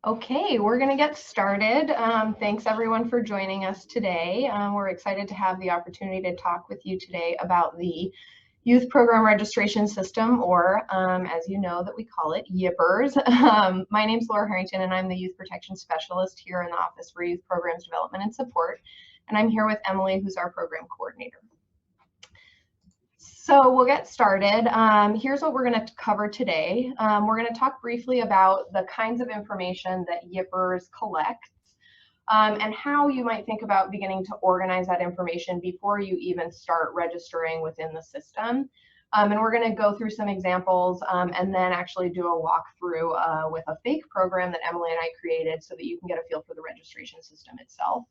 Okay, we're going to get started. Thanks everyone for joining us today. We're excited to have the opportunity to talk with you today about the Youth Program Registration System, or as you know that we call it, YPRS. My name's Laura Harrington and I'm the Youth Protection Specialist here in the Office for Youth Programs Development and Support. And I'm here with Emily, who's our Program Coordinator. So we'll get started. Here's what we're going to cover today. We're going to talk briefly about the kinds of information that YPRS collects and how you might think about beginning to organize that information before you even start registering within the system. And we're going to go through some examples and then actually do a walkthrough with a fake program that Emily and I created so that you can get a feel for the registration system itself.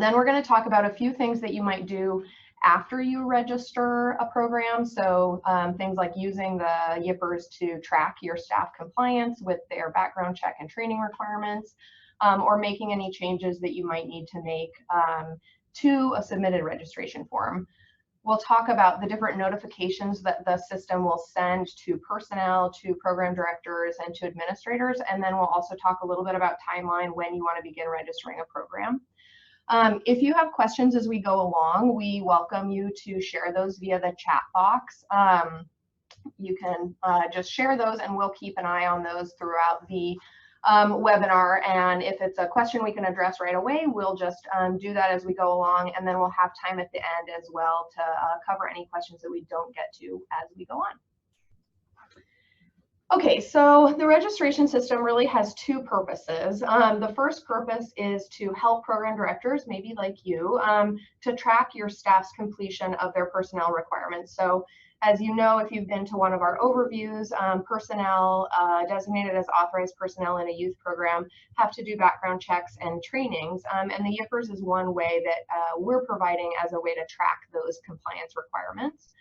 Then we're going to talk about a few things that you might do after you register a program. So things like using the YPRS to track your staff compliance with their background check and training requirements, or making any changes that you might need to make to a submitted registration form. We'll talk about the different notifications that the system will send to personnel, to program directors, and to administrators. And then we'll also talk a little bit about timeline when you want to begin registering a program. If you have questions as we go along, we welcome you to share those via the chat box. You can just share those and we'll keep an eye on those throughout the webinar. And if it's a question we can address right away, we'll just do that as we go along. And then we'll have time at the end as well to cover any questions that we don't get to as we go on. Okay, so the registration system really has two purposes. The first purpose is to help program directors, maybe like you, to track your staff's completion of their personnel requirements. So as you know, if you've been to one of our overviews, personnel designated as authorized personnel in a youth program have to do background checks and trainings. And the YPRS is one way that we're providing as a way to track those compliance requirements.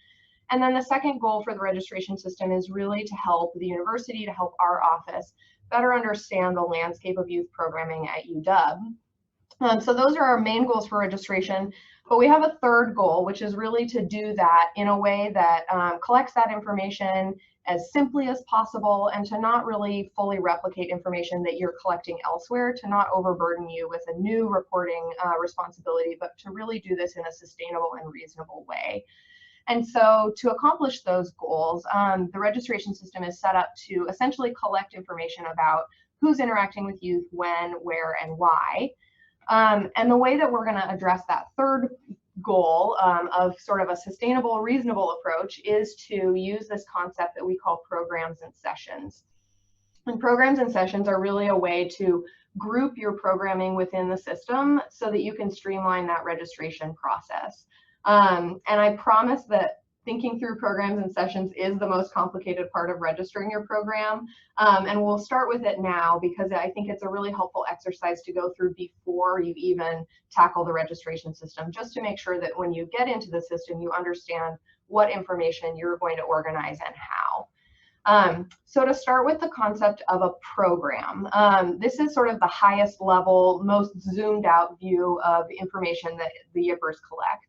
And then the second goal for the registration system is really to help the university, to help our office better understand the landscape of youth programming at UW. So those are our main goals for registration, but we have a third goal, which is really to do that in a way that collects that information as simply as possible and to not really fully replicate information that you're collecting elsewhere, to not overburden you with a new reporting responsibility, but to really do this in a sustainable and reasonable way. And so to accomplish those goals, the registration system is set up to essentially collect information about who's interacting with youth, when, where, and why. And the way that we're going to address that third goal of sort of a sustainable, reasonable approach is to use this concept that we call programs and sessions. And programs and sessions are really a way to group your programming within the system so that you can streamline that registration process. And I promise that thinking through programs and sessions is the most complicated part of registering your program. And we'll start with it now because I think it's a really helpful exercise to go through before you even tackle the registration system, just to make sure that when you get into the system, you understand what information you're going to organize and how. So to start with the concept of a program, this is sort of the highest level, most zoomed out view of information that the YPRS collects.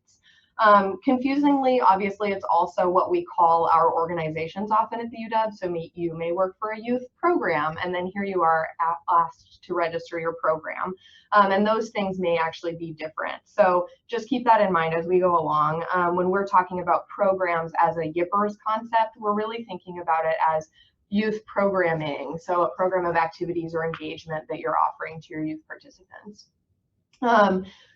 Confusingly, obviously, it's also what we call our organizations often at the UW. So you may work for a youth program, and then here you are asked to register your program. And those things may actually be different. So just keep that in mind as we go along. When we're talking about programs as a YPRS concept, we're really thinking about it as youth programming. So a program of activities or engagement that you're offering to your youth participants.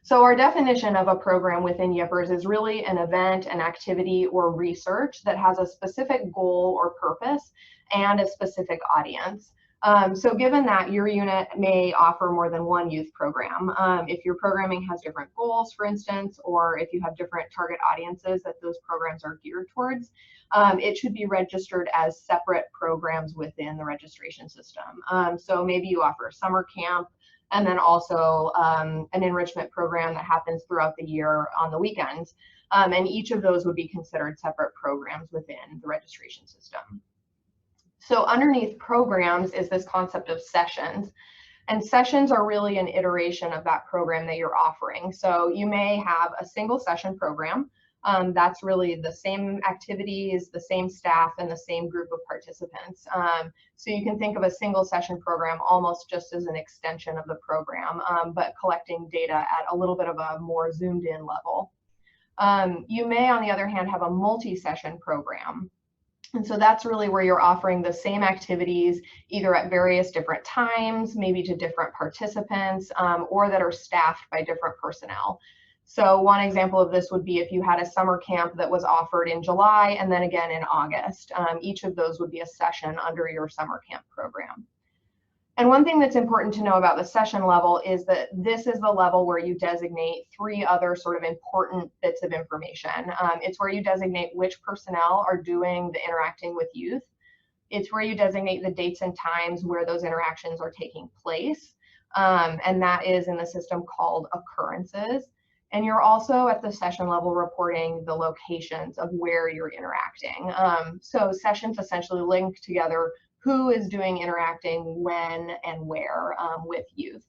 So our definition of a program within YPRS is really an event, an activity, or research that has a specific goal or purpose and a specific audience. So given that, your unit may offer more than one youth program. If your programming has different goals, for instance, or if you have different target audiences that those programs are geared towards, it should be registered as separate programs within the registration system. So maybe you offer summer camp, and then also an enrichment program that happens throughout the year on the weekends. And each of those would be considered separate programs within the registration system. So underneath programs is this concept of sessions. And sessions are really an iteration of that program that you're offering. So you may have a single session program That's really the same activities, the same staff, and the same group of participants. So you can think of a single session program almost just as an extension of the program, but collecting data at a little bit of a more zoomed in level. You may, on the other hand, have a multi-session program. And so that's really where you're offering the same activities either at various different times, maybe to different participants, or that are staffed by different personnel. So one example of this would be if you had a summer camp that was offered in July and then again in August. Each of those would be a session under your summer camp program. And one thing that's important to know about the session level is that this is the level where you designate 3 other sort of important bits of information. It's where you designate which personnel are doing the interacting with youth. It's where you designate the dates and times where those interactions are taking place. And that is in the system called occurrences. And you're also at the session level reporting the locations of where you're interacting. So sessions essentially link together who is doing interacting when and where with youth.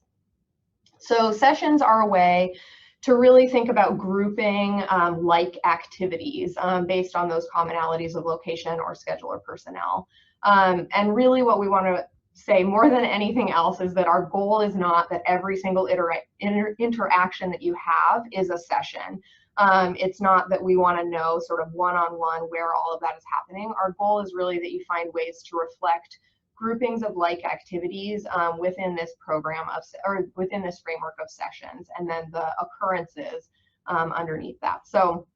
So sessions are a way to really think about grouping like activities based on those commonalities of location or schedule or personnel. And really what we want to say more than anything else is that our goal is not that every single interaction that you have is a session. It's not that we want to know sort of one-on-one where all of that is happening. Our goal is really that you find ways to reflect groupings of like activities within this program or within this framework of sessions, and then the occurrences underneath that. So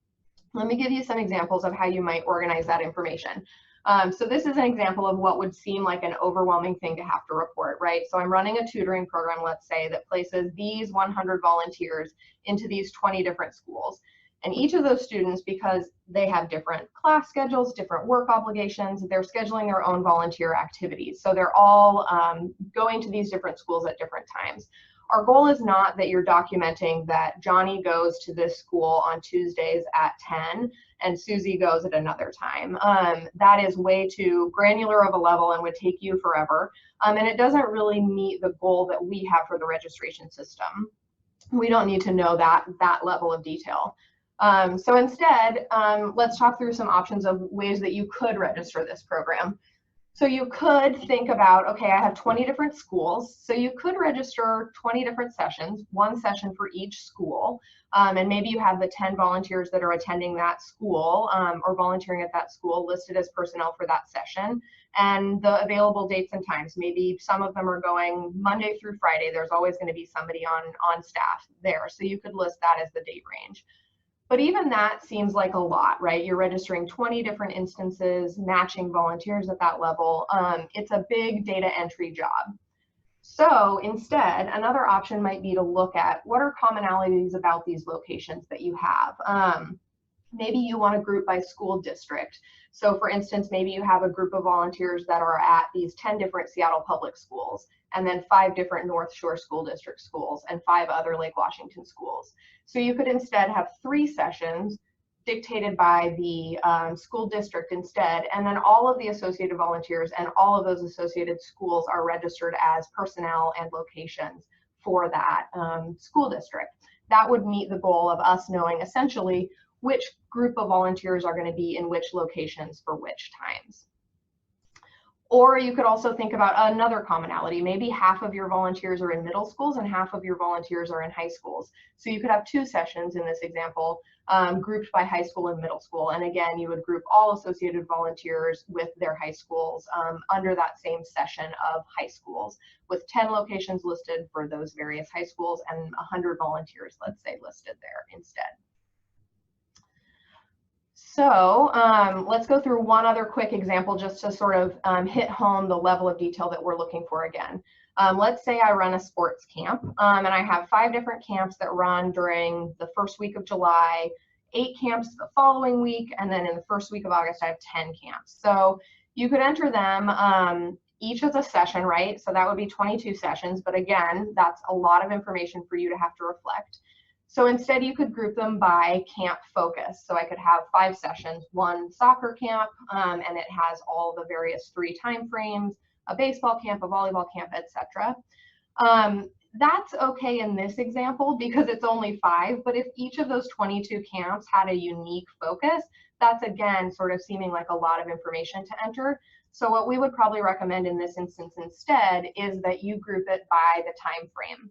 let me give you some examples of how you might organize that information. So this is an example of what would seem like an overwhelming thing to have to report, right? So I'm running a tutoring program, let's say, that places these 100 volunteers into these 20 different schools. And each of those students, because they have different class schedules, different work obligations, they're scheduling their own volunteer activities. So they're all going to these different schools at different times. Our goal is not that you're documenting that Johnny goes to this school on Tuesdays at 10 and Susie goes at another time. That is way too granular of a level and would take you forever. And it doesn't really meet the goal that we have for the registration system. We don't need to know that level of detail. So instead, let's talk through some options of ways that you could register this program. So you could think about, okay, I have 20 different schools, so you could register 20 different sessions, 1 session for each school, and maybe you have the 10 volunteers that are attending that school or volunteering at that school listed as personnel for that session, and the available dates and times. Maybe some of them are going Monday through Friday. There's always going to be somebody on staff there, so you could list that as the date range. But even that seems like a lot, right? You're registering 20 different instances, matching volunteers at that level. It's a big data entry job. So instead, another option might be to look at what are commonalities about these locations that you have. Maybe you want to group by school district. So for instance, maybe you have a group of volunteers that are at these 10 different Seattle public schools, and then 5 different North Shore School District schools, and 5 other Lake Washington schools. So you could instead have 3 sessions dictated by the school district instead, and then all of the associated volunteers and all of those associated schools are registered as personnel and locations for that school district. That would meet the goal of us knowing essentially which group of volunteers are going to be in which locations for which times. Or you could also think about another commonality. Maybe half of your volunteers are in middle schools and half of your volunteers are in high schools. So you could have 2 sessions in this example, grouped by high school and middle school. And again, you would group all associated volunteers with their high schools under that same session of high schools, with 10 locations listed for those various high schools and 100 volunteers, let's say, listed there instead. So let's go through one other quick example just to sort of hit home the level of detail that we're looking for again. Let's say I run a sports camp and I have 5 different camps that run during the first week of July, 8 camps the following week, and then in the first week of August I have 10 camps. So you could enter them each as a session, right? So that would be 22 sessions, but again, that's a lot of information for you to have to reflect. So instead you could group them by camp focus. So I could have 5 sessions, 1 soccer camp, and it has all the various 3 time frames, a baseball camp, a volleyball camp, etc. That's okay in this example because it's only 5, but if each of those 22 camps had a unique focus, that's again sort of seeming like a lot of information to enter. So what we would probably recommend in this instance instead is that you group it by the time frame.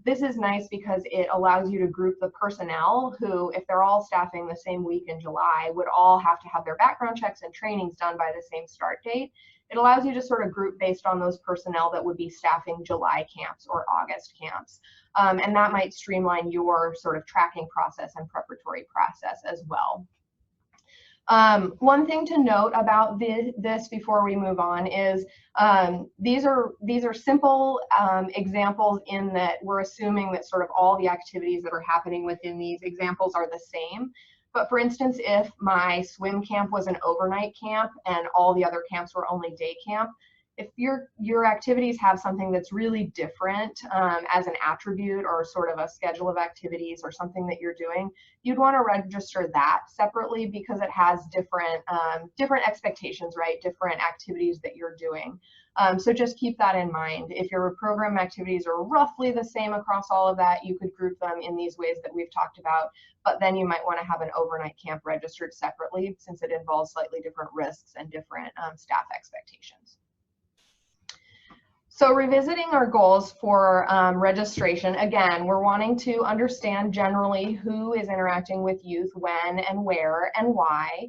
This is nice because it allows you to group the personnel who, if they're all staffing the same week in July, would all have to have their background checks and trainings done by the same start date. It allows you to sort of group based on those personnel that would be staffing July camps or August camps. And that might streamline your sort of tracking process and preparatory process as well. One thing to note about this before we move on is these are simple examples in that we're assuming that sort of all the activities that are happening within these examples are the same. But for instance, if my swim camp was an overnight camp and all the other camps were only day camp, if your activities have something that's really different as an attribute or sort of a schedule of activities or something that you're doing, you'd want to register that separately because it has different expectations, right? Different activities that you're doing. So just keep that in mind. If your program activities are roughly the same across all of that, you could group them in these ways that we've talked about, but then you might want to have an overnight camp registered separately since it involves slightly different risks and different staff expectations. So revisiting our goals for registration, again, we're wanting to understand generally who is interacting with youth, when and where and why,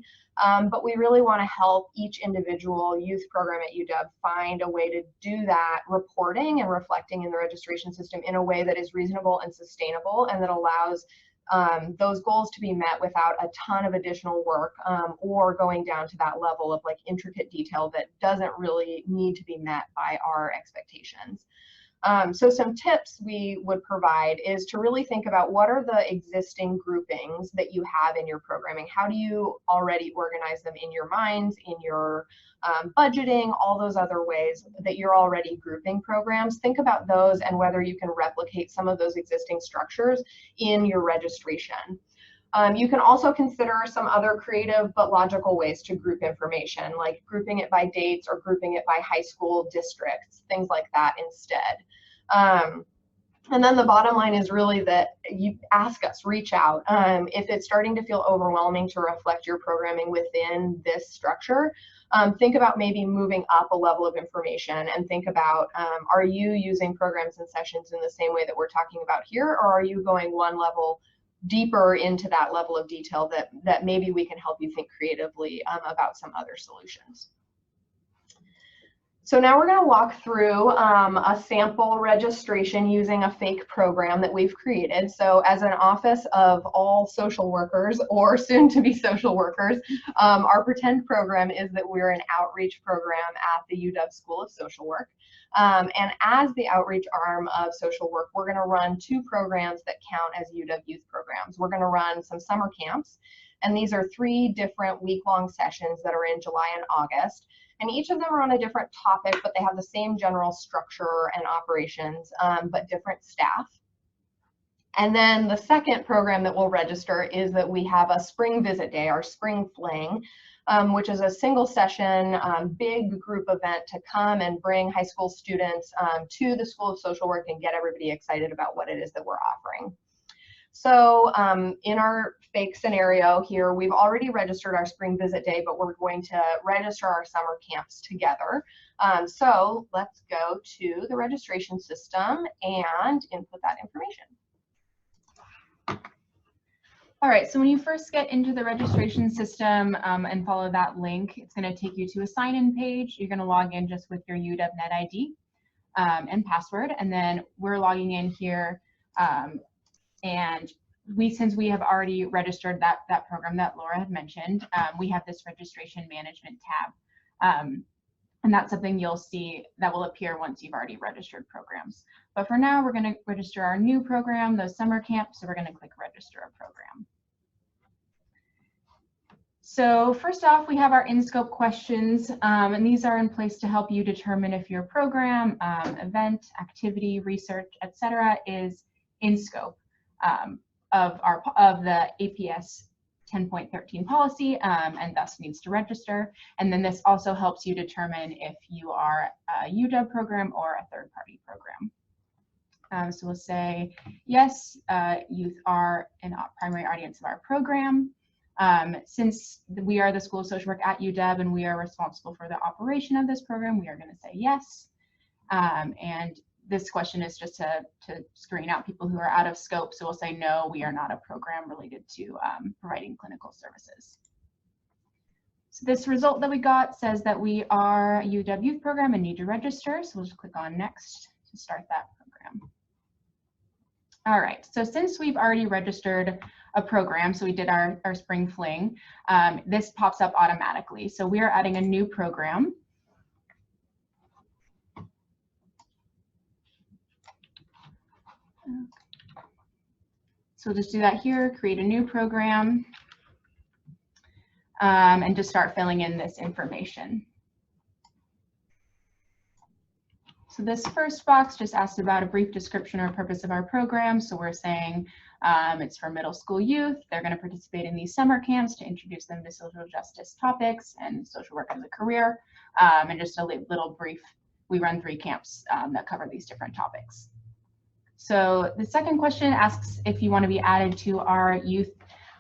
but we really want to help each individual youth program at UW find a way to do that reporting and reflecting in the registration system in a way that is reasonable and sustainable and that allows those goals to be met without a ton of additional work or going down to that level of like intricate detail that doesn't really need to be met by our expectations. So some tips we would provide is to really think about what are the existing groupings that you have in your programming. How do you already organize them in your minds, in your budgeting, all those other ways that you're already grouping programs. Think about those and whether you can replicate some of those existing structures in your registration. You can also consider some other creative but logical ways to group information, like grouping it by dates or grouping it by high school districts, things like that instead. And then the bottom line is really that you ask us, reach out. If it's starting to feel overwhelming to reflect your programming within this structure, think about maybe moving up a level of information and think about, are you using programs and sessions in the same way that we're talking about here, or are you going one level deeper into that level of detail that maybe we can help you think creatively about some other solutions. So now we're going to walk through a sample registration using a fake program that we've created. So as an office of all social workers or soon to be social workers, our pretend program is that we're an outreach program at the UW School of Social Work. And as the outreach arm of social work, we're going to run 2 programs that count as UW youth programs. We're going to run some summer camps, and these are 3 different week-long sessions that are in July and August. And each of them are on a different topic, but they have the same general structure and operations, but different staff. And then the second program that we'll register is that we have a spring visit day, our spring fling, which is a single session, big group event to come and bring high school students to the School of Social Work and get everybody excited about what it is that we're offering. So in our fake scenario here, we've already registered our spring visit day, but we're going to register our summer camps together. So let's go to the registration system and input that information. All right, so when you first get into the registration system and follow that link, it's going to take you to a sign-in page. You're going to log in just with your UW Net ID and password, and then we're logging in here. And since we have already registered that program that Laura had mentioned, we have this registration management tab. And that's something you'll see that will appear once you've already registered programs. But for now, we're going to register our new program, those summer camps. So we're going to click register a program. So first off, we have our in-scope questions, and these are in place to help you determine if your program, event, activity, research, etc., is in scope of the APS 10.13 policy and thus needs to register. And then this also helps you determine if you are a UW program or a third-party program. So we'll say, yes, youth are a primary audience of our program. Since we are the School of Social Work at UW and we are responsible for the operation of this program, we are going to say yes. And this question is just to screen out people who are out of scope. So we'll say, no, we are not a program related to providing clinical services. So this result that we got says that we are a UW Youth program and need to register. So we'll just click on next to start that program. All right, so since we've already registered a program, so we did our spring fling, this pops up automatically. So we are adding a new program. So we'll just do that here, create a new program, and just start filling in this information. So this first box just asks about a brief description or purpose of our program. So we're saying it's for middle school youth. They're going to participate in these summer camps to introduce them to social justice topics and social work as a career. And just a little brief, we run 3 camps that cover these different topics. So the second question asks if you want to be added to our youth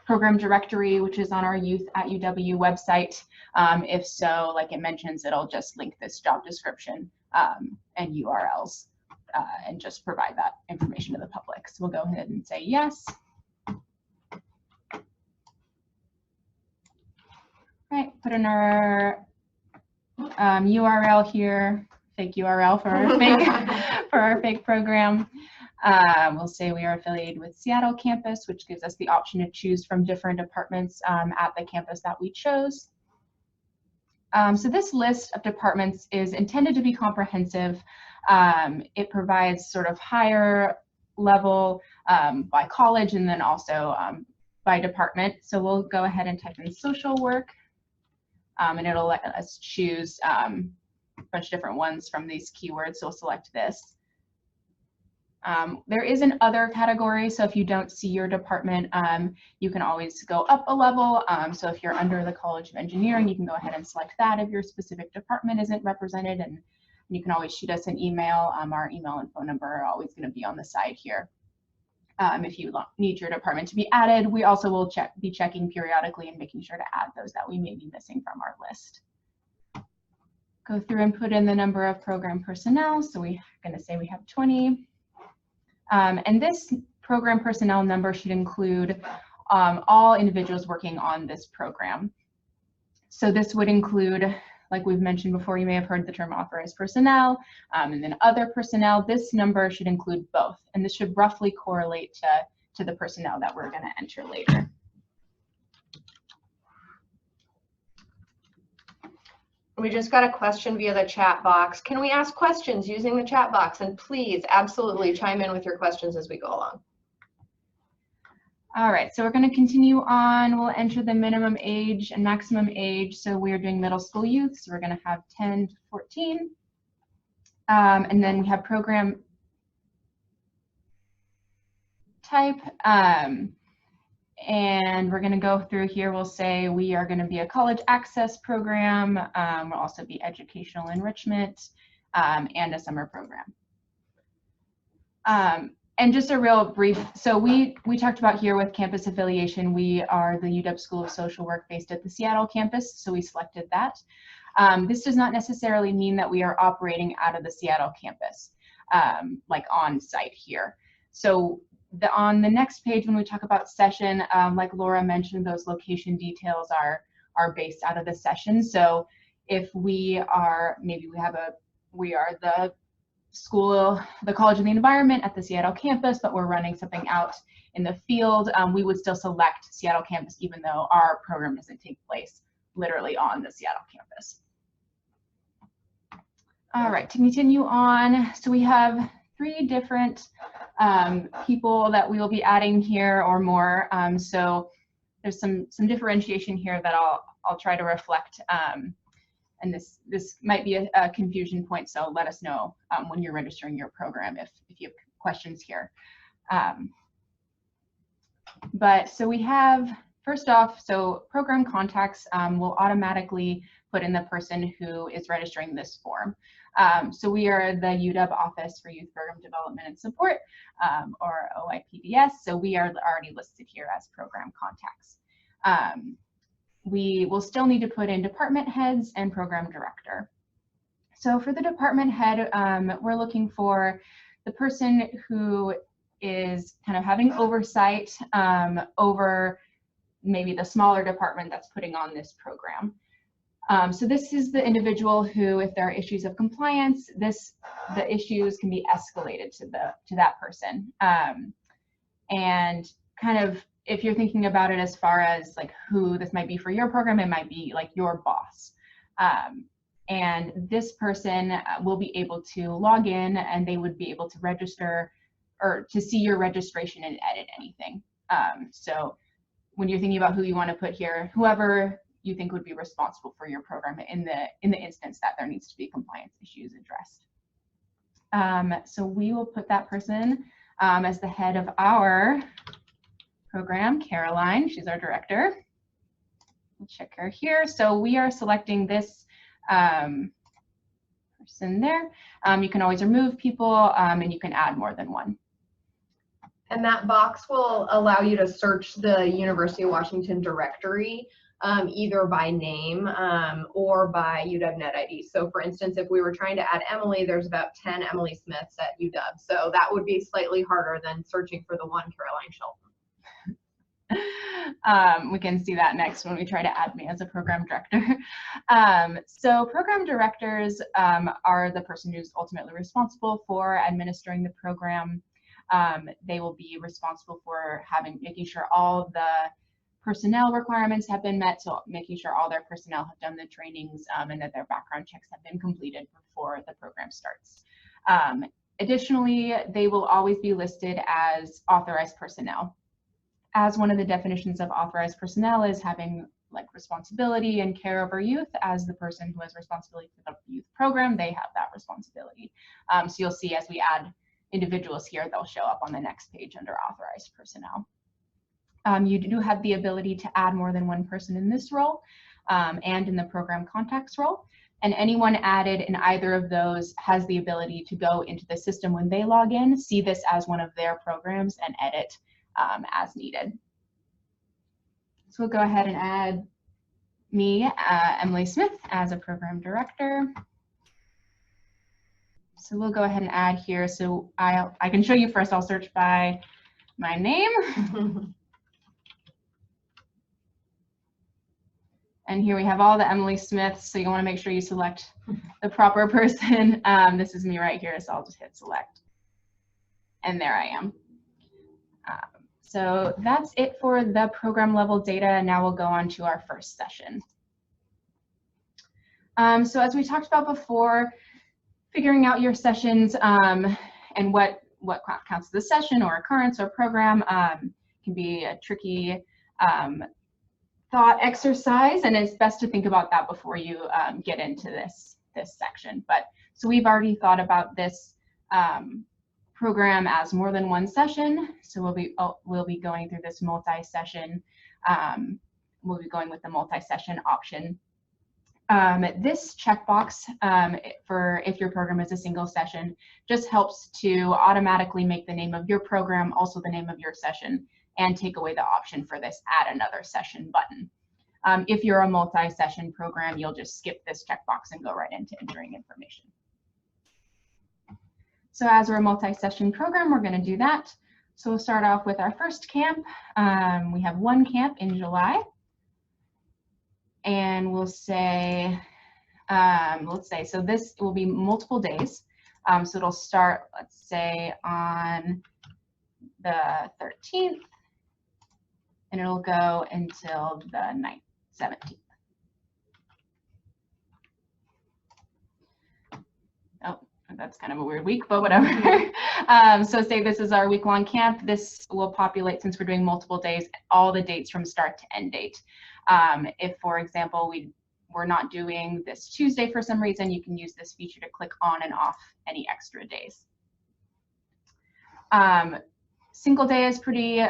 program directory, which is on our Youth at UW website. If so, like it mentions, it'll just link this job description and URLs and just provide that information to the public. So we'll go ahead and say yes. Right, put in our URL here, fake URL for our fake, for our fake program. We'll say we are affiliated with Seattle campus, which gives us the option to choose from different departments at the campus that we chose. So this list of departments is intended to be comprehensive. It provides sort of higher level by college and then also by department. So we'll go ahead and type in social work, and it'll let us choose a bunch of different ones from these keywords. So we'll select this. There is an other category, so if you don't see your department, you can always go up a level. So if you're under the College of Engineering, you can go ahead and select that if your specific department isn't represented, and you can always shoot us an email. Our email and phone number are always going to be on the side here. If you need your department to be added, we also will be checking periodically and making sure to add those that we may be missing from our list. Go through and put in the number of program personnel. So we're going to say we have 20. And this program personnel number should include all individuals working on this program. So this would include, like we've mentioned before, you may have heard the term authorized personnel, and then other personnel. This number should include both, and this should roughly correlate to the personnel that we're going to enter later. We just got a question via the chat box. Can we ask questions using the chat box? And please, absolutely chime in with your questions as we go along. All right, so we're going to continue on. We'll enter the minimum age and maximum age. So we're doing middle school youth, so we're going to have 10 to 14. And then we have program type. And we're going to go through here. We'll say we are going to be a college access program. We'll also be educational enrichment and a summer program. And just a real brief, so we talked about here with campus affiliation, we are the UW School of Social Work based at the Seattle campus, so we selected that. This does not necessarily mean that we are operating out of the Seattle campus, like on site here. So on the next page, when we talk about session, like Laura mentioned, those location details are based out of the session. So if we are, maybe we are the school, the College of the Environment at the Seattle campus, but we're running something out in the field, we would still select Seattle campus, even though our program doesn't take place literally on the Seattle campus. All right, to continue on, so we have 3 different people that we will be adding here or more. So there's some differentiation here that I'll try to reflect. And this might be a confusion point, so let us know when you're registering your program if you have questions here. But so we have, first off, so program contacts will automatically put in the person who is registering this form. So we are the UW Office for Youth Program Development and Support, or OIPDS. So we are already listed here as program contacts. We will still need to put in department heads and program director. So for the department head, we're looking for the person who is kind of having oversight over maybe the smaller department that's putting on this program. So this is the individual who, if there are issues of compliance, the issues can be escalated to that person. And kind of, if you're thinking about it as far as like who this might be for your program, it might be like your boss. And this person will be able to log in, and they would be able to register or to see your registration and edit anything. So when you're thinking about who you want to put here, whoever you think would be responsible for your program in the instance that there needs to be compliance issues addressed. So we will put that person as the head of our program, Caroline. She's our director. We'll check her here. So we are selecting this person there. You can always remove people, and you can add more than one. And that box will allow you to search the University of Washington directory, either by name or by UW NetID. So for instance, if we were trying to add Emily, there's about 10 Emily Smiths at UW. So that would be slightly harder than searching for the one Caroline Shelton. We can see that next when we try to add me as a program director. So program directors are the person who's ultimately responsible for administering the program. They will be responsible for making sure all the personnel requirements have been met, so making sure all their personnel have done the trainings and that their background checks have been completed before the program starts. Additionally, they will always be listed as authorized personnel. As one of the definitions of authorized personnel is having like responsibility and care over youth. As the person who has responsibility for the youth program, they have that responsibility. So you'll see as we add individuals here, they'll show up on the next page under authorized personnel. You do have the ability to add more than one person in this role and in the program contacts role. And anyone added in either of those has the ability to go into the system when they log in, see this as one of their programs, and edit as needed. So we'll go ahead and add me, Emily Smith, as a program director. So we'll go ahead and add here. So I can show you first. I'll search by my name. And here we have all the Emily Smiths. So you want to make sure you select the proper person. This is me right here. So I'll just hit select. And there I am. So that's it for the program level data. Now we'll go on to our first session. So as we talked about before, figuring out your sessions and what counts as a session or occurrence or program can be a tricky thought exercise, and it's best to think about that before you get into this section. But so we've already thought about this program as more than one session. So we'll be going through this multi-session. We'll be going with the multi-session option. This checkbox for if your program is a single session just helps to automatically make the name of your program also the name of your session and take away the option for this add another session button. If you're a multi-session program, you'll just skip this checkbox and go right into entering information. So as we're a multi-session program, we're going to do that. So we'll start off with our first camp. We have one camp in July. And we'll say, let's say, so this will be multiple days. So it'll start, let's say, on the 13th, and it'll go until the 17th. Oh, that's kind of a weird week, but whatever. So say this is our week-long camp. This will populate, since we're doing multiple days, all the dates from start to end date. If, for example, we're not doing this Tuesday for some reason, you can use this feature to click on and off any extra days. Single day is pretty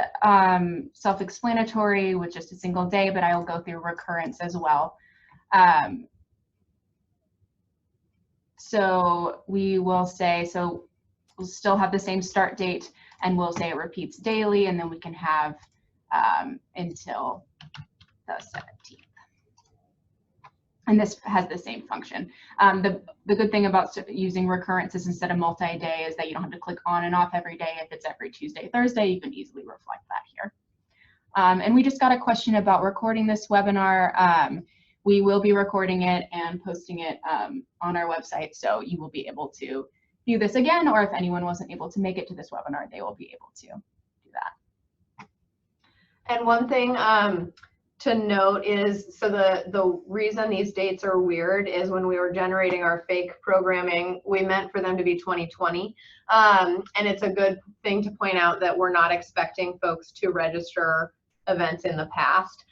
self-explanatory with just a single day, but I will go through recurrence as well. So we will say, so we'll still have the same start date, and we'll say it repeats daily, and then we can have until the 17th. And this has the same function. The good thing about using recurrences instead of multi-day is that you don't have to click on and off every day. If it's every Tuesday, Thursday, you can easily reflect that here. And we just got a question about recording this webinar. We will be recording it and posting it on our website, so you will be able to view this again, or if anyone wasn't able to make it to this webinar, they will be able to do that. And one thing to note is, so the reason these dates are weird is when we were generating our fake programming, we meant for them to be 2020. And it's a good thing to point out that we're not expecting folks to register events in the past.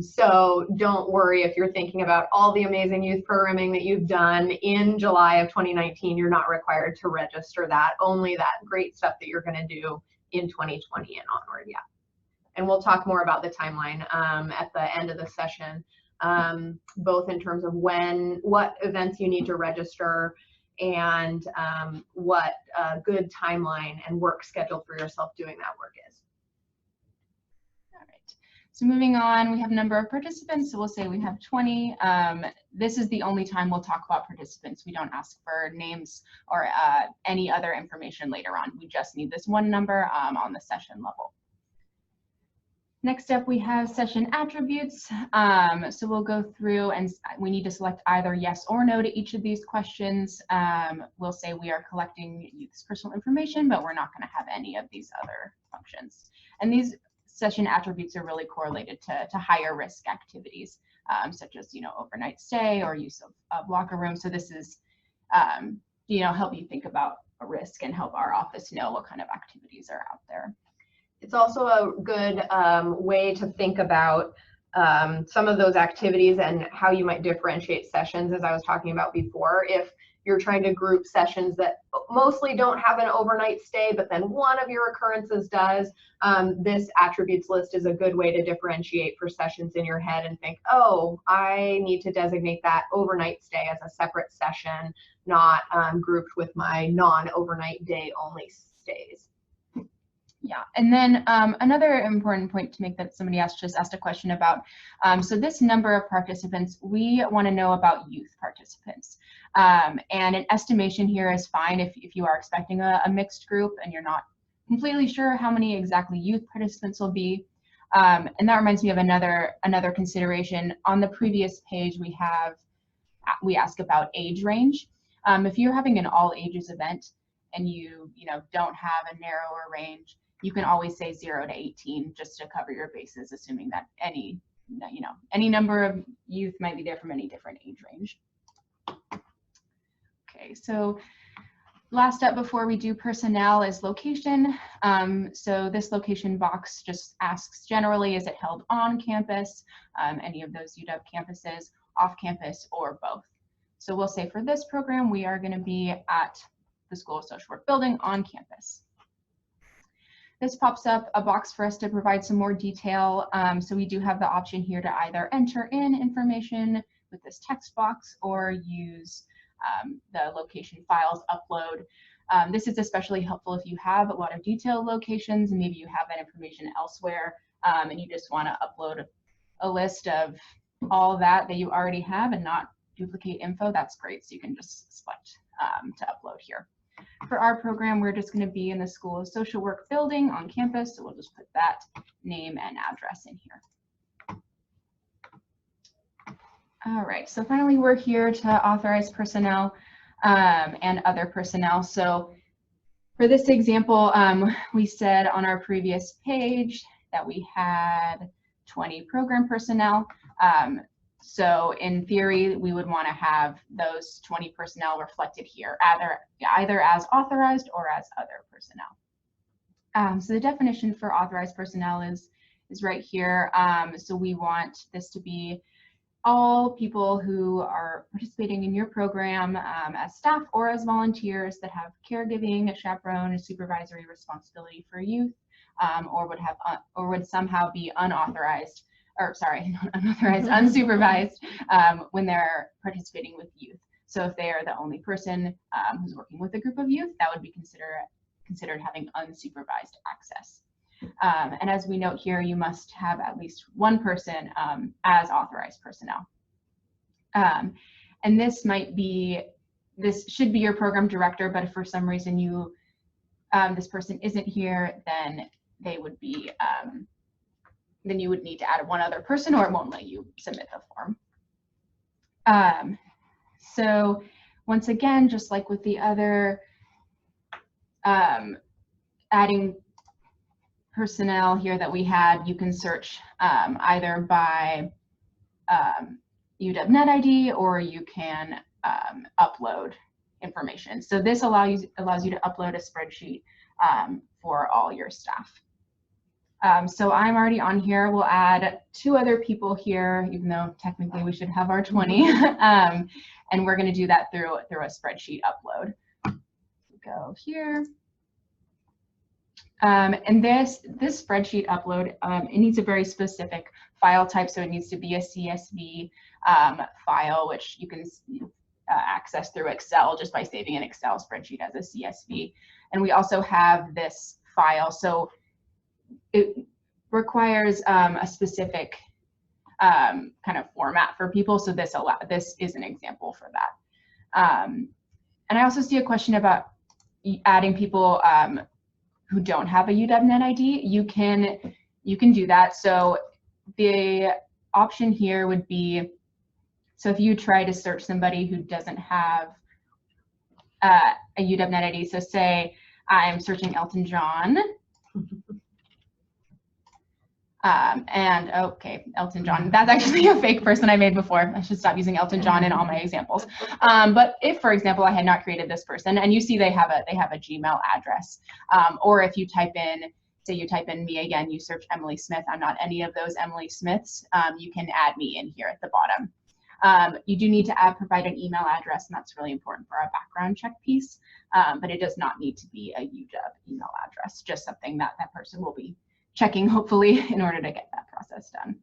So don't worry if you're thinking about all the amazing youth programming that you've done in July of 2019, you're not required to register that, only that great stuff that you're gonna do in 2020 and onward, yeah. And we'll talk more about the timeline at the end of the session, both in terms of what events you need to register and what a good timeline and work schedule for yourself doing that work is. All right, so moving on, we have a number of participants, so we'll say we have 20. This is the only time we'll talk about participants. We don't ask for names or any other information later on. We just need this one number on the session level. Next up, we have session attributes. So we'll go through and we need to select either yes or no to each of these questions. We'll say we are collecting youth's personal information, but we're not going to have any of these other functions. And these session attributes are really correlated to higher risk activities, such as, overnight stay or use of locker room. So this is, help you think about a risk and help our office know what kind of activities are out there. It's also a good way to think about some of those activities and how you might differentiate sessions, as I was talking about before. If you're trying to group sessions that mostly don't have an overnight stay, but then one of your occurrences does, this attributes list is a good way to differentiate for sessions in your head and think, oh, I need to designate that overnight stay as a separate session, not grouped with my non-overnight day only stays. Yeah, and then another important point to make that somebody just asked a question about. So this number of participants, we want to know about youth participants. And an estimation here is fine if you are expecting a mixed group and you're not completely sure how many exactly youth participants will be. And that reminds me of another consideration. On the previous page, we ask about age range. If you're having an all ages event and you don't have a narrower range, you can always say 0 to 18 just to cover your bases, assuming that any number of youth might be there from any different age range. Okay, so last up before we do personnel is location. So this location box just asks generally, is it held on campus, any of those UW campuses, off campus, or both? So we'll say for this program, we are going to be at the School of Social Work building on campus. This pops up a box for us to provide some more detail. So we do have the option here to either enter in information with this text box or use the location files upload. This is especially helpful if you have a lot of detailed locations and maybe you have that information elsewhere and you just want to upload a list of all that you already have and not duplicate info. That's great. So you can just select to upload here. For our program, we're just going to be in the School of Social Work building on campus, so we'll just put that name and address in here. All right, so finally we're here to authorize personnel and other personnel. So for this example, we said on our previous page that we had 20 program personnel. So in theory, we would want to have those 20 personnel reflected here, either as authorized or as other personnel. So the definition for authorized personnel is right here. So we want this to be all people who are participating in your program as staff or as volunteers that have caregiving, a chaperone, a supervisory responsibility for youth, or would somehow be unauthorized. Or sorry, not unauthorized, unsupervised when they're participating with youth. So if they are the only person who's working with a group of youth, that would be considered having unsupervised access. And as we note here, you must have at least one person as authorized personnel. And this should be your program director, but if for some reason this person isn't here, then they would be, then you would need to add one other person, or it won't let you submit the form. So once again, just like with the other adding personnel here that we had, you can search either by UW-Net ID, or you can upload information. So this allows you to upload a spreadsheet for all your staff. So I'm already on here. We'll add 2 other people here, even though technically we should have our 20. And we're going to do that through a spreadsheet upload. Go here. And this spreadsheet upload, it needs a very specific file type, so it needs to be a CSV file, which you can access through Excel just by saving an Excel spreadsheet as a CSV. And we also have this file, so it requires a specific kind of format for people, so this is an example for that. And I also see a question about adding people who don't have a UW-Net ID. You can do that. So the option here would be, so if you try to search somebody who doesn't have a UW-Net ID, so say I'm searching Elton John, and okay, Elton John, that's actually a fake person I made before. I should stop using Elton John in all my examples. But if, for example, I had not created this person, and you see they have a Gmail address, or if you type in, say you type in me again, you search Emily Smith, I'm not any of those Emily Smiths, you can add me in here at the bottom. You do need to provide an email address, and that's really important for our background check piece, but it does not need to be a UW email address, just something that that person will be checking, hopefully, in order to get that process done.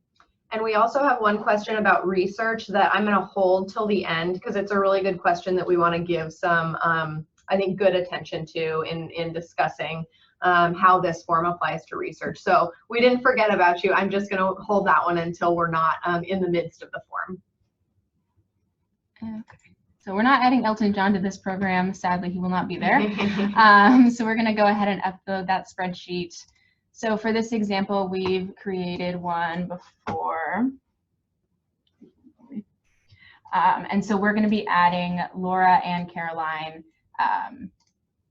And we also have one question about research that I'm going to hold till the end, because it's a really good question that we want to give some, I think, good attention to in discussing how this form applies to research. So we didn't forget about you. I'm just going to hold that one until we're not in the midst of the form. Okay. So we're not adding Elton John to this program. Sadly, he will not be there. So we're going to go ahead and upload that spreadsheet. So for this example, we've created one before. And so we're going to be adding Laura and Caroline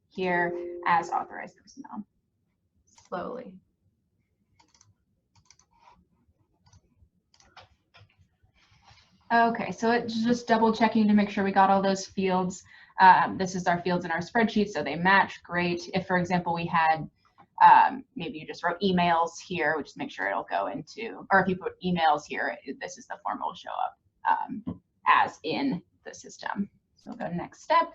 here as authorized personnel. Slowly. Okay, so it's just double checking to make sure we got all those fields. This is our fields in our spreadsheet, so they match. Great. If, for example, we had maybe you just wrote emails here, we just make sure it'll go into, or if you put emails here, this is the form that will show up as in the system. So we'll go to next step.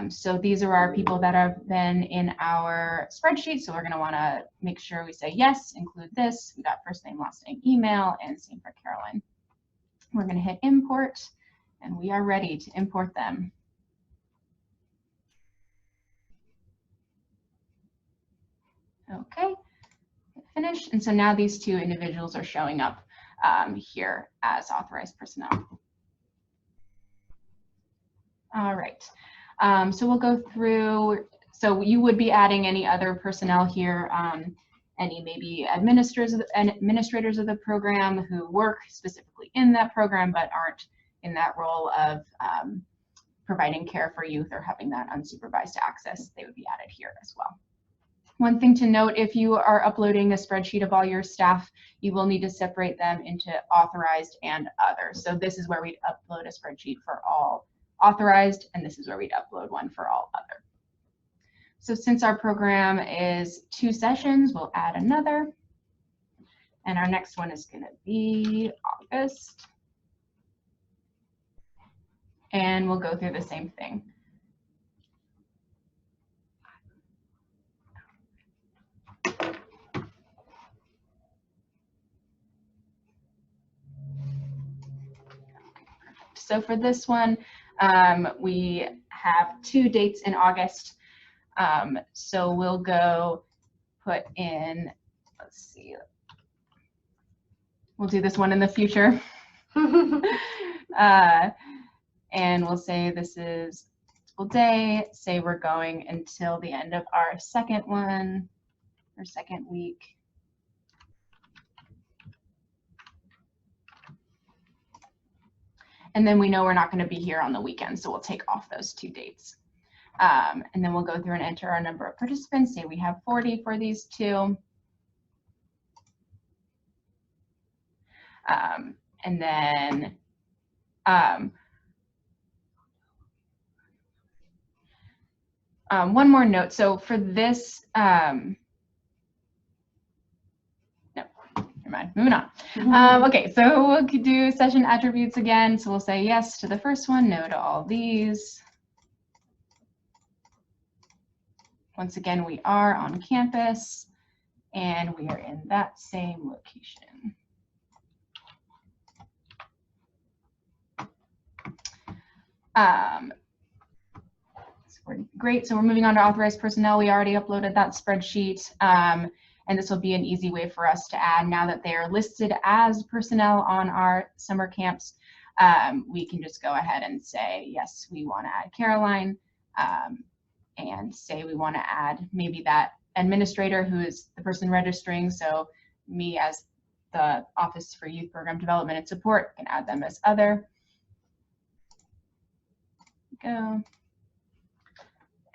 So these are our people that have been in our spreadsheet. So we're going to want to make sure we say yes, include this. We got first name, last name, email, and same for Caroline. We're going to hit import, and we are ready to import them. Okay, finish. And so now these 2 individuals are showing up here as authorized personnel. All right, so we'll go through. So you would be adding any other personnel here, any maybe administrators of the program who work specifically in that program but aren't in that role of providing care for youth or having that unsupervised access. They would be added here as well. One thing to note, if you are uploading a spreadsheet of all your staff, you will need to separate them into authorized and other. So this is where we'd upload a spreadsheet for all authorized, and this is where we'd upload one for all other. So since our program is 2 sessions, we'll add another. And our next one is going to be August. And we'll go through the same thing. So for this one, We have 2 dates in August. So we'll go put in, let's see, we'll do this one in the future. And we'll say this is full day, say we're going until the end of our second one, or second week. And then we know we're not going to be here on the weekend, so we'll take off those 2 dates. And then we'll go through and enter our number of participants. Say we have 40 for these 2. And then one more note. So for this, no, never mind, moving on. Okay, so we'll do session attributes again. So we'll say yes to the first one, no to all these. Once again, we are on campus and we are in that same location. Great, so we're moving on to authorized personnel. We already uploaded that spreadsheet, and this will be an easy way for us to add, now that they are listed as personnel on our summer camps, we can just go ahead and say, yes, we want to add Caroline, and say we want to add maybe that administrator who is the person registering, so me as the Office for Youth Program Development and Support can add them as other. Go.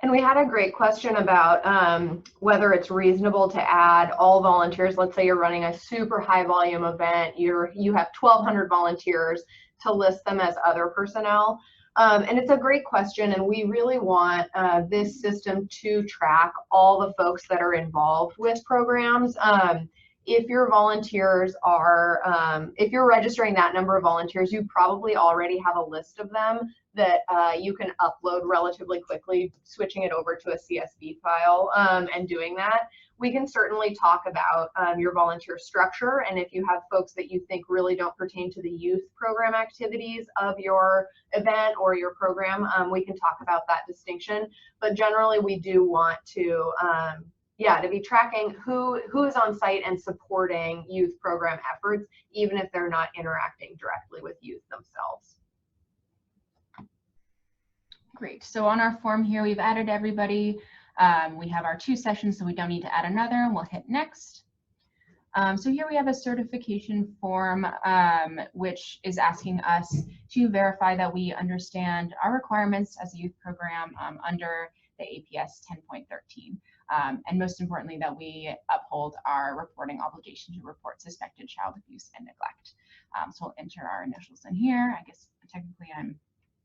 And we had a great question about whether it's reasonable to add all volunteers. Let's say you're running a super high volume event, you have 1,200 volunteers, to list them as other personnel. And it's a great question, and we really want this system to track all the folks that are involved with programs. If your volunteers are, if you're registering that number of volunteers, you probably already have a list of them that you can upload relatively quickly, switching it over to a CSV file and doing that. We can certainly talk about your volunteer structure, and if you have folks that you think really don't pertain to the youth program activities of your event or your program, we can talk about that distinction. But generally, we do want to to be tracking who is on site and supporting youth program efforts, even if they're not interacting directly with youth themselves. Great. So on our form here, we've added everybody. We have our 2 sessions, so we don't need to add another. We'll hit next. So here we have a certification form, which is asking us to verify that we understand our requirements as a youth program under the APS 10.13. And most importantly, that we uphold our reporting obligation to report suspected child abuse and neglect. So we'll enter our initials in here. I guess technically I'm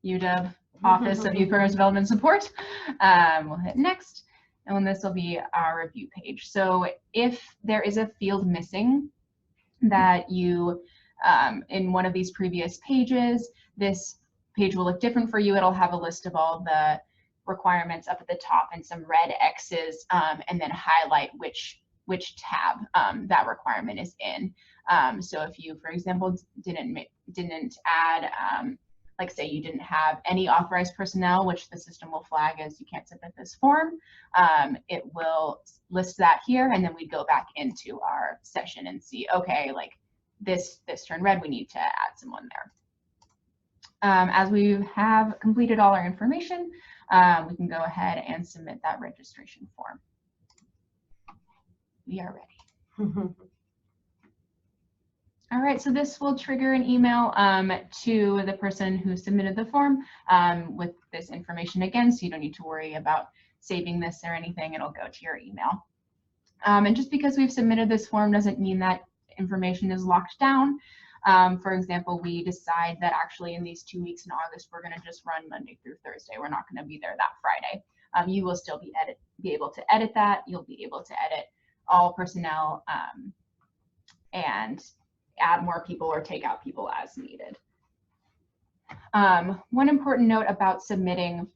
UW, Office of Youth Programs Development Support. We'll hit next, and then this will be our review page. So if there is a field missing that you, in one of these previous pages, this page will look different for you. It'll have a list of all the requirements up at the top and some red X's, and then highlight which tab that requirement is in. So if you, for example, didn't add, like say you didn't have any authorized personnel, which the system will flag as you can't submit this form, it will list that here, and then we go back into our session and see, okay, like this turned red, we need to add someone there. As we have completed all our information, we can go ahead and submit that registration form. We are ready. All right, so this will trigger an email to the person who submitted the form with this information again, so you don't need to worry about saving this or anything. It'll go to your email. And just because we've submitted this form doesn't mean that information is locked down. For example, we decide that actually in these 2 weeks in August, we're going to just run Monday through Thursday. We're not going to be there that Friday. You will still be able to edit that. You'll be able to edit all personnel and add more people or take out people as needed. One important note about submitting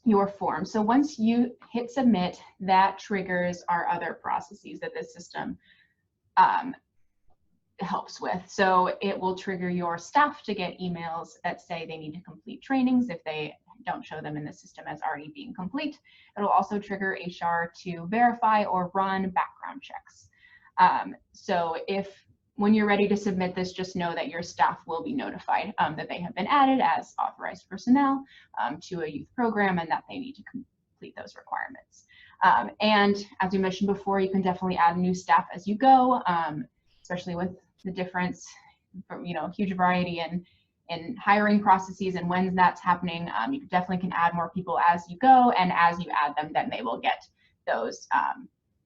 your form. So once you hit submit, that triggers our other processes that the system helps with. So it will trigger your staff to get emails that say they need to complete trainings if they don't show them in the system as already being complete. It'll also trigger HR to verify or run background checks. So when you're ready to submit this, just know that your staff will be notified that they have been added as authorized personnel to a youth program and that they need to complete those requirements. And as we mentioned before, you can definitely add new staff as you go, especially with the difference from, huge variety in hiring processes and when that's happening. You definitely can add more people as you go, and as you add them, then they will get those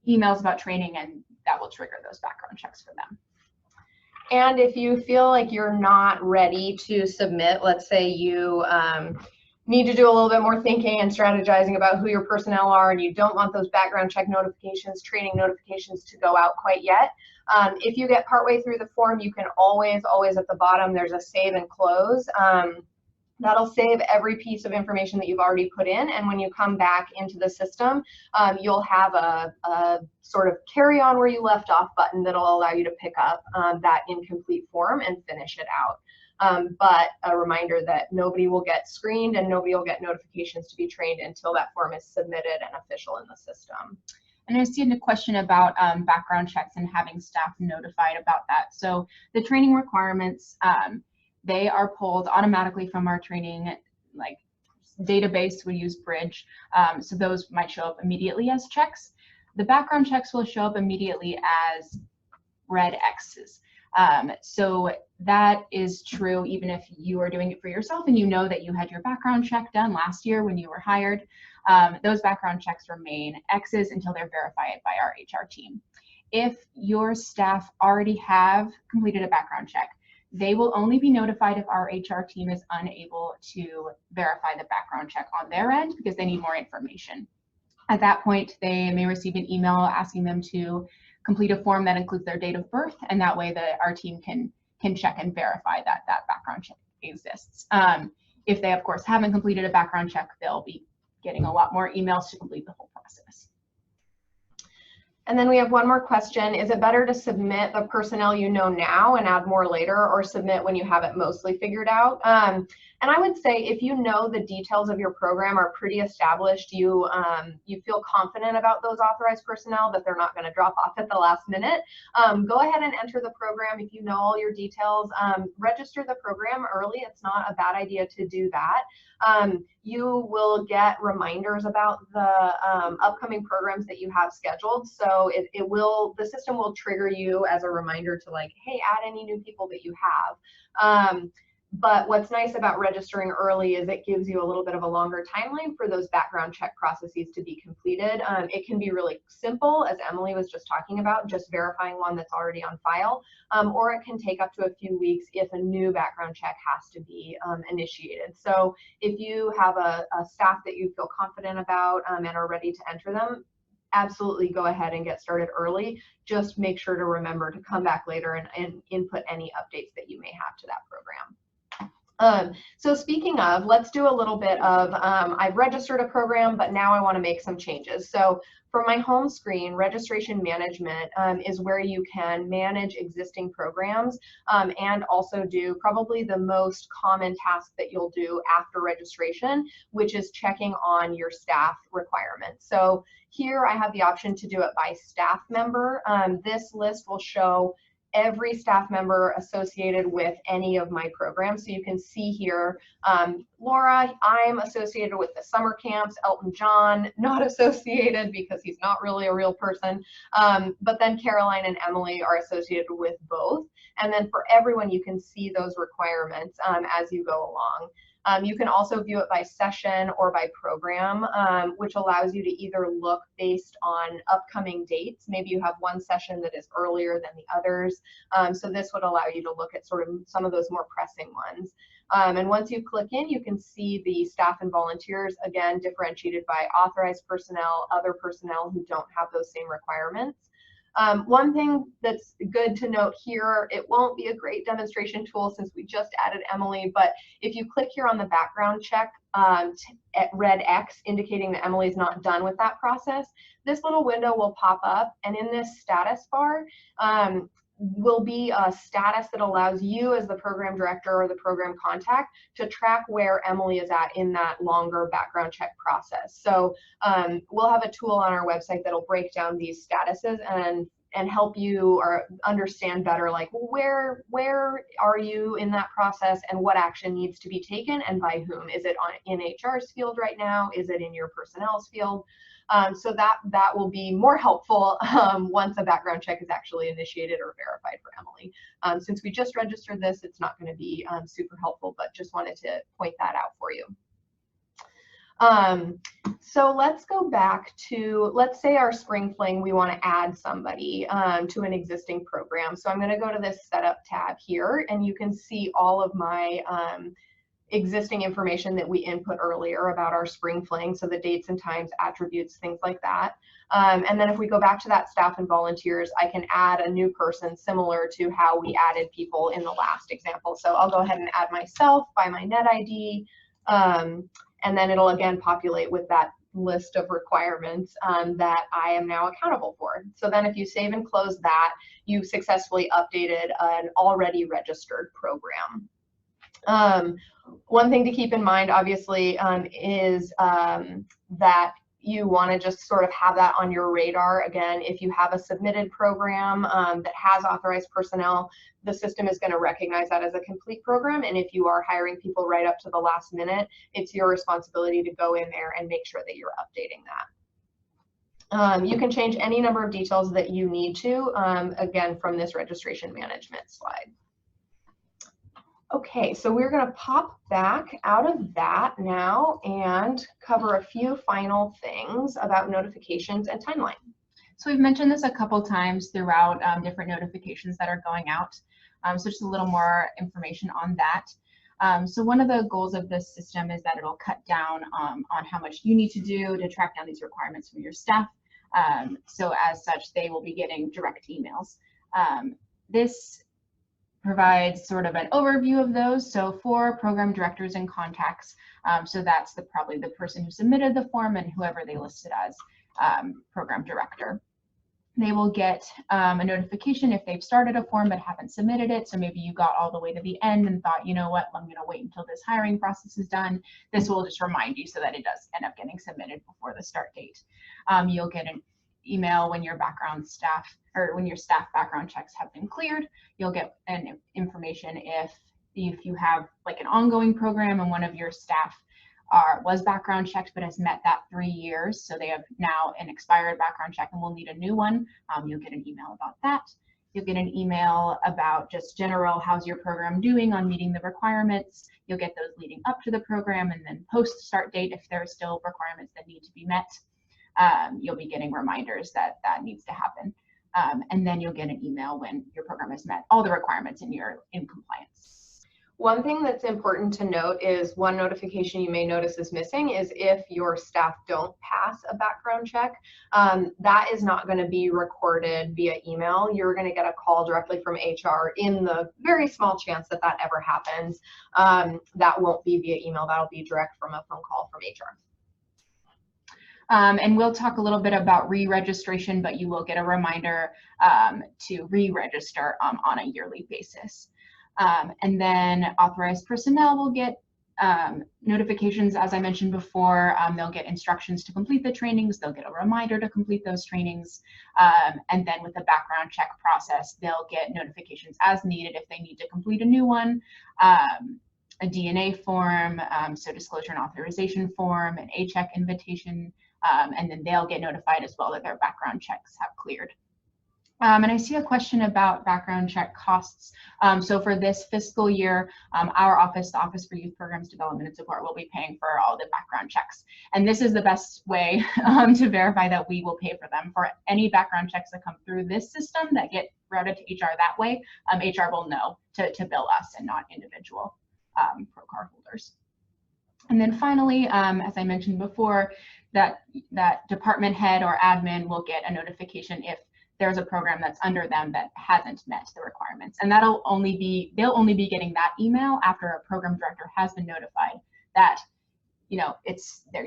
emails about training, and that will trigger those background checks for them. And if you feel like you're not ready to submit, let's say you need to do a little bit more thinking and strategizing about who your personnel are, and you don't want those background check notifications, training notifications to go out quite yet. If you get partway through the form, you can always at the bottom, there's a save and close. That'll save every piece of information that you've already put in, and when you come back into the system, you'll have a sort of carry on where you left off button that'll allow you to pick up that incomplete form and finish it out. But a reminder that nobody will get screened and nobody will get notifications to be trained until that form is submitted and official in the system. And I see a question about background checks and having staff notified about that. So the training requirements, they are pulled automatically from our training database. We use Bridge, so those might show up immediately as checks. The background checks will show up immediately as red X's. So that is true even if you are doing it for yourself and you know that you had your background check done last year when you were hired. Those background checks remain X's until they're verified by our HR team. If your staff already have completed a background check, they will only be notified if our HR team is unable to verify the background check on their end because they need more information. At that point, they may receive an email asking them to complete a form that includes their date of birth, and that way our team can check and verify that background check exists. If they, of course, haven't completed a background check, they'll be getting a lot more emails to complete the whole process. And then we have one more question. Is it better to submit the personnel you know now and add more later, or submit when you have it mostly figured out? And I would say if you know the details of your program are pretty established, you feel confident about those authorized personnel that they're not going to drop off at the last minute, go ahead and enter the program. If you know all your details, register the program early. It's not a bad idea to do that. You will get reminders about the upcoming programs that you have scheduled. So the system will trigger you as a reminder to hey, add any new people that you have. But what's nice about registering early is it gives you a little bit of a longer timeline for those background check processes to be completed. It can be really simple, as Emily was just talking about, just verifying one that's already on file, or it can take up to a few weeks if a new background check has to be initiated. So if you have a staff that you feel confident about and are ready to enter them, absolutely go ahead and get started early. Just make sure to remember to come back later and input any updates that you may have to that program. So speaking of, let's do a little bit of, I've registered a program, but now I want to make some changes. So for my home screen, registration management is where you can manage existing programs and also do probably the most common task that you'll do after registration, which is checking on your staff requirements. So here I have the option to do it by staff member. This list will show every staff member associated with any of my programs. So you can see here, Laura, I'm associated with the summer camps. Elton John, not associated because he's not really a real person. But then Caroline and Emily are associated with both. And then for everyone, you can see those requirements as you go along. You can also view it by session or by program, which allows you to either look based on upcoming dates. Maybe you have one session that is earlier than the others. So this would allow you to look at sort of some of those more pressing ones. And once you click in, you can see the staff and volunteers, again, differentiated by authorized personnel, other personnel who don't have those same requirements. One thing that's good to note here, it won't be a great demonstration tool since we just added Emily, but if you click here on the background check at red X indicating that Emily's not done with that process, this little window will pop up, and in this status bar, will be a status that allows you as the program director or the program contact to track where Emily is at in that longer background check process. So we'll have a tool on our website that'll break down these statuses and help you or understand better, like where are you in that process and what action needs to be taken and by whom. Is it in HR's field right now? Is it in your personnel's field? So that will be more helpful once a background check is actually initiated or verified for Emily. Since we just registered this, it's not going to be super helpful, but just wanted to point that out for you. So let's go back to, let's say our Spring Fling, we want to add somebody to an existing program. So I'm going to go to this setup tab here, and you can see all of my existing information that we input earlier about our Spring Fling, so the dates and times, attributes, things like that. And then if we go back to that staff and volunteers, I can add a new person similar to how we added people in the last example. So I'll go ahead and add myself by my net ID, and then it'll again populate with that list of requirements that I am now accountable for. So then if you save and close that, you've successfully updated an already registered program. One thing to keep in mind, obviously, is that you want to just sort of have that on your radar. Again, if you have a submitted program that has authorized personnel, the system is going to recognize that as a complete program. And if you are hiring people right up to the last minute, it's your responsibility to go in there and make sure that you're updating that. You can change any number of details that you need to, again, from this registration management slide. Okay, so we're going to pop back out of that now and cover a few final things about notifications and timeline. So we've mentioned this a couple times throughout different notifications that are going out. So just a little more information on that. So one of the goals of this system is that it'll cut down on how much you need to do to track down these requirements from your staff. So as such, they will be getting direct emails. This provides sort of an overview of those. So for program directors and contacts, so that's probably the person who submitted the form and whoever they listed as program director. They will get a notification if they've started a form but haven't submitted it. So maybe you got all the way to the end and thought, you know what, I'm going to wait until this hiring process is done. This will just remind you so that it does end up getting submitted before the start date. You'll get an email when your background staff or when your staff background checks have been cleared. You'll get an information if you have like an ongoing program and one of your staff was background checked but has met that 3 years, so they have now an expired background check and will need a new one. You'll get an email about that. You'll get an email about just general, how's your program doing on meeting the requirements. You'll get those leading up to the program, and then post start date if there are still requirements that need to be met. You'll be getting reminders that that needs to happen. And then you'll get an email when your program has met all the requirements and you're in compliance. One thing that's important to note is one notification you may notice is missing is if your staff don't pass a background check, that is not going to be recorded via email. You're going to get a call directly from HR. In the very small chance that that ever happens, that won't be via email. That'll be direct from a phone call from HR. And we'll talk a little bit about re-registration, but you will get a reminder to re-register on a yearly basis. And then authorized personnel will get notifications, as I mentioned before. They'll get instructions to complete the trainings. They'll get a reminder to complete those trainings. And then with the background check process, they'll get notifications as needed if they need to complete a new one. A DNA form, so disclosure and authorization form, an A-check invitation, and then they'll get notified as well that their background checks have cleared. And I see a question about background check costs. So for this fiscal year, our office, the Office for Youth Programs Development and Support, will be paying for all the background checks. And this is the best way to verify that we will pay for them. For any background checks that come through this system that get routed to HR that way, HR will know to bill us and not individual pro card holders. And then finally, as I mentioned before, that department head or admin will get a notification if there's a program that's under them that hasn't met the requirements. And they'll only be getting that email after a program director has been notified that, you know,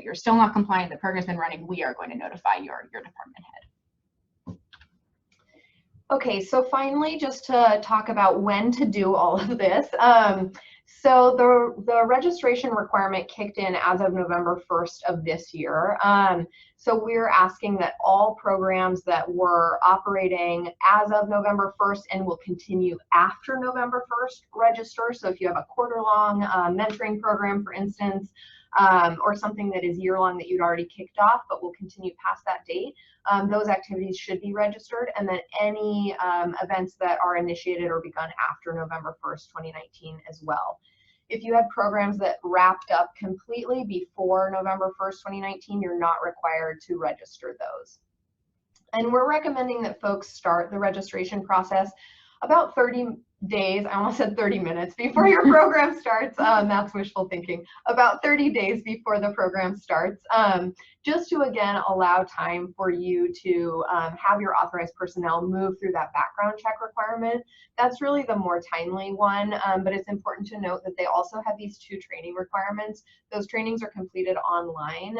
you're still not compliant, the program's been running, we are going to notify your department head. Okay, so finally, just to talk about when to do all of this. So the registration requirement kicked in as of November 1st of this year. So we're asking that all programs that were operating as of November 1st and will continue after November 1st register. So if you have a quarter-long mentoring program, for instance, or something that is year-long that you'd already kicked off but will continue past that date, those activities should be registered, and then any events that are initiated or begun after November 1st, 2019 as well. If you had programs that wrapped up completely before November 1st, 2019, you're not required to register those. And we're recommending that folks start the registration process about 30 days, I almost said 30 minutes before your program starts. That's wishful thinking. About 30 days before the program starts, just to again allow time for you to have your authorized personnel move through that background check requirement. That's really the more timely one, but it's important to note that they also have these 2 training requirements. Those trainings are completed online,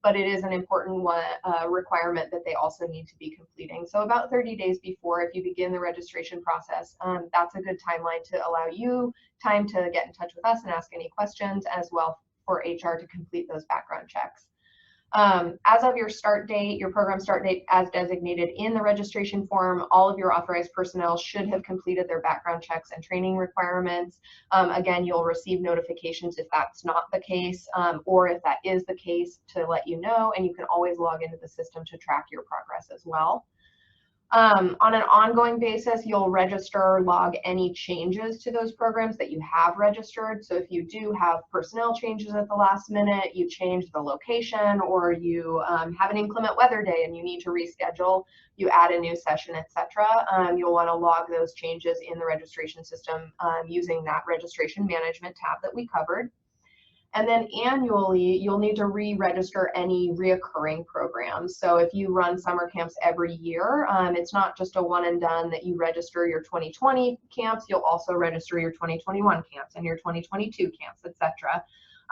but it is an important one, requirement that they also need to be completing. So about 30 days before, if you begin the registration process, that's a good timeline to allow you time to get in touch with us and ask any questions, as well for HR to complete those background checks. As of your start date, your program start date as designated in the registration form, all of your authorized personnel should have completed their background checks and training requirements. Again, you'll receive notifications if that's not the case, or if that is the case, to let you know, and you can always log into the system to track your progress as well. On an ongoing basis, you'll register, log any changes to those programs that you have registered. So if you do have personnel changes at the last minute, you change the location, or you have an inclement weather day and you need to reschedule, you add a new session, etc., you'll want to log those changes in the registration system using that registration management tab that we covered. And then annually, you'll need to re-register any reoccurring programs. So if you run summer camps every year, it's not just a one and done that you register your 2020 camps, you'll also register your 2021 camps and your 2022 camps, etc.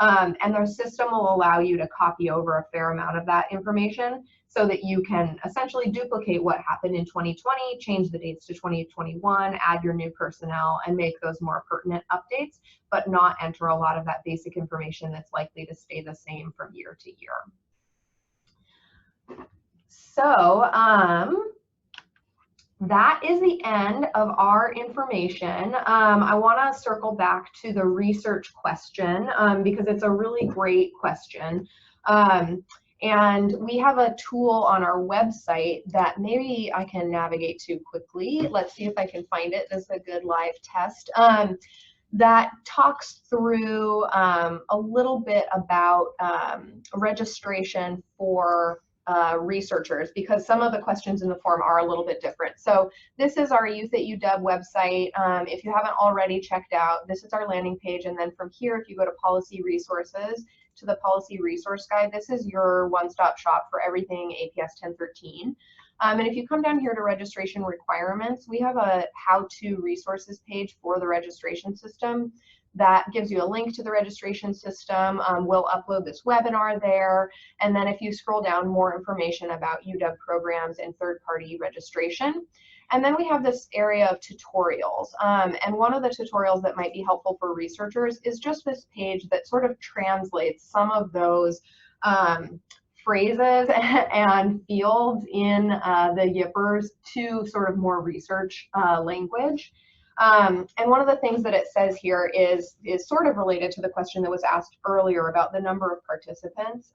And the system will allow you to copy over a fair amount of that information so that you can essentially duplicate what happened in 2020, change the dates to 2021, add your new personnel, and make those more pertinent updates, but not enter a lot of that basic information that's likely to stay the same from year to year. So that is the end of our information. I want to circle back to the research question because it's a really great question. And we have a tool on our website that maybe I can navigate to quickly. Let's see if I can find it. This is a good live test. That talks through a little bit about registration for researchers, because some of the questions in the form are a little bit different. So this is our Youth at UW website. If you haven't already checked out, this is our landing page. And then from here, if you go to policy resources, to the policy resource guide, this is your one-stop shop for everything APS 1013. And if you come down here to registration requirements, we have a how-to resources page for the registration system that gives you a link to the registration system. We'll upload this webinar there. And then if you scroll down, more information about UW programs and third-party registration. And then we have this area of tutorials. And one of the tutorials that might be helpful for researchers is just this page that sort of translates some of those phrases and fields in the Yippers to sort of more research language. And one of the things that it says here is sort of related to the question that was asked earlier about the number of participants.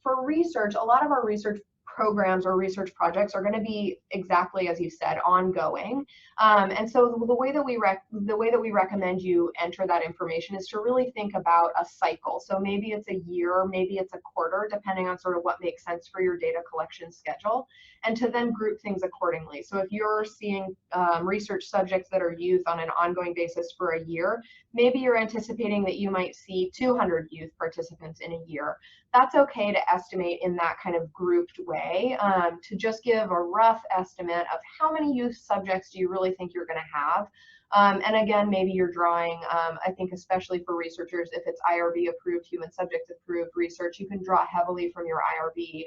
For research, a lot of our research programs or research projects are going to be exactly as you said, ongoing. And so the way that we recommend you enter that information is to really think about a cycle. So maybe it's a year, maybe it's a quarter, depending on sort of what makes sense for your data collection schedule, and to then group things accordingly. So if you're seeing research subjects that are youth on an ongoing basis for a year, maybe you're anticipating that you might see 200 youth participants in a year. That's okay to estimate in that kind of grouped way, to just give a rough estimate of how many youth subjects do you really think you're going to have And again, maybe you're drawing, I think especially for researchers, if it's IRB approved, human subjects approved research, you can draw heavily from your IRB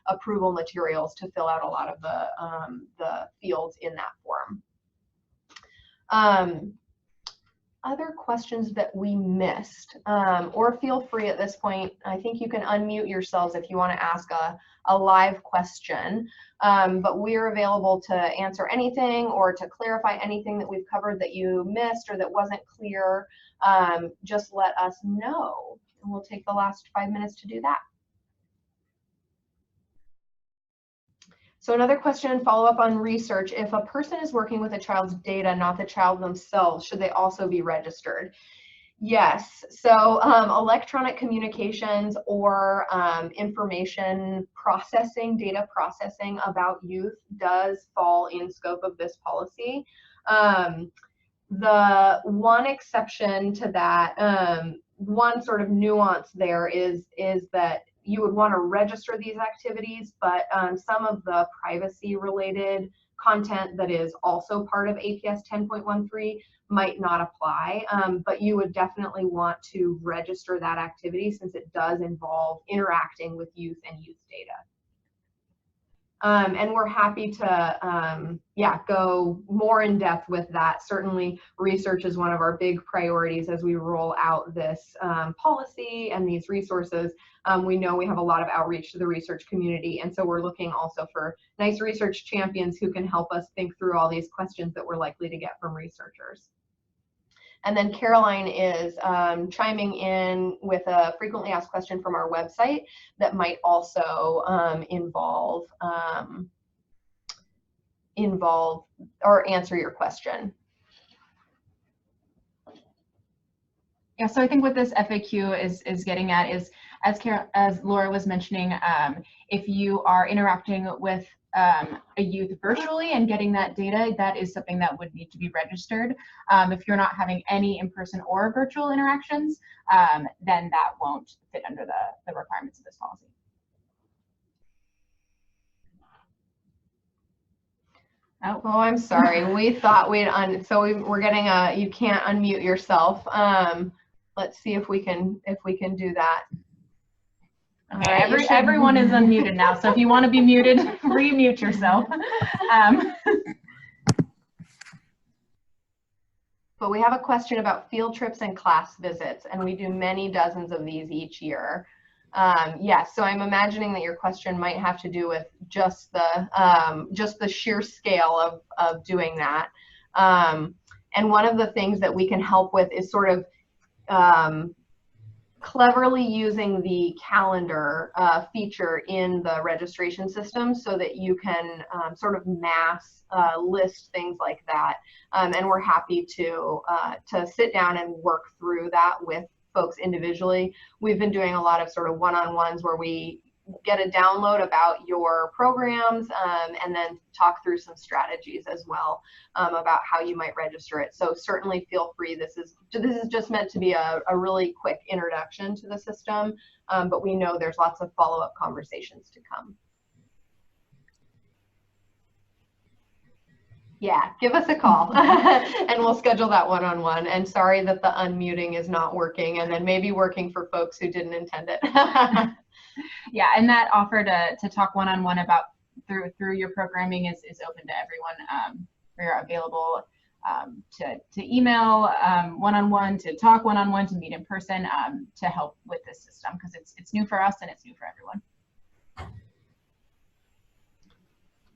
approval materials to fill out a lot of the fields in that form. Other questions that we missed, or feel free at this point, I think you can unmute yourselves if you want to ask a live question, but we're available to answer anything or to clarify anything that we've covered that you missed or that wasn't clear. Just let us know, and we'll take the last 5 minutes to do that. So another question, follow up on research. If a person is working with a child's data, not the child themselves, should they also be registered? Yes, so electronic communications or information processing, data processing about youth does fall in scope of this policy. The one exception to that, one sort of nuance there is that you would want to register these activities, but some of the privacy related content that is also part of APS 10.13 might not apply, but you would definitely want to register that activity since it does involve interacting with youth and youth data. And we're happy to go more in depth with that. Certainly research is one of our big priorities as we roll out this policy and these resources. We know we have a lot of outreach to the research community, and so we're looking also for nice research champions who can help us think through all these questions that we're likely to get from researchers. And then Caroline is chiming in with a frequently asked question from our website that might also involve or answer your question. Yeah, so I think what this FAQ is getting at is, as Laura was mentioning, if you are interacting with a youth virtually and getting that data, that is something that would need to be registered. If you're not having any in-person or virtual interactions, then that won't fit under the requirements of this policy. Oh, I'm sorry. We thought we'd we're getting a, you can't unmute yourself. Let's see if we can do that. Okay, right, everyone is unmuted now, so if you want to be muted, remute yourself. But we have a question about field trips and class visits, and we do many dozens of these each year. Yes, so I'm imagining that your question might have to do with just the sheer scale of doing that. And one of the things that we can help with is sort of cleverly using the calendar feature in the registration system so that you can sort of mass list things like that. And we're happy to sit down and work through that with folks individually. We've been doing a lot of sort of one-on-ones where we get a download about your programs and then talk through some strategies as well about how you might register it. So certainly feel free. This is just meant to be a really quick introduction to the system, but we know there's lots of follow-up conversations to come. Yeah, give us a call and we'll schedule that one-on-one. And sorry that the unmuting is not working and then maybe working for folks who didn't intend it. Yeah, and that offer to talk one-on-one about through your programming is open to everyone. We're available to email one-on-one, to talk one-on-one, to meet in person to help with this system because it's new for us and it's new for everyone.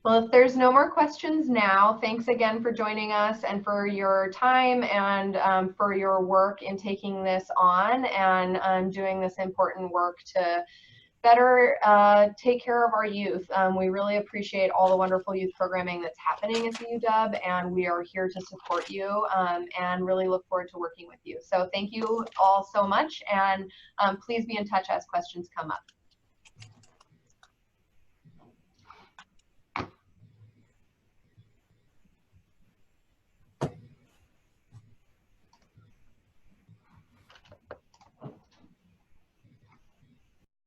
Well, if there's no more questions now, thanks again for joining us and for your time and for your work in taking this on and doing this important work to better take care of our youth. We really appreciate all the wonderful youth programming that's happening at the UW, and we are here to support you and really look forward to working with you. So thank you all so much, and please be in touch as questions come up.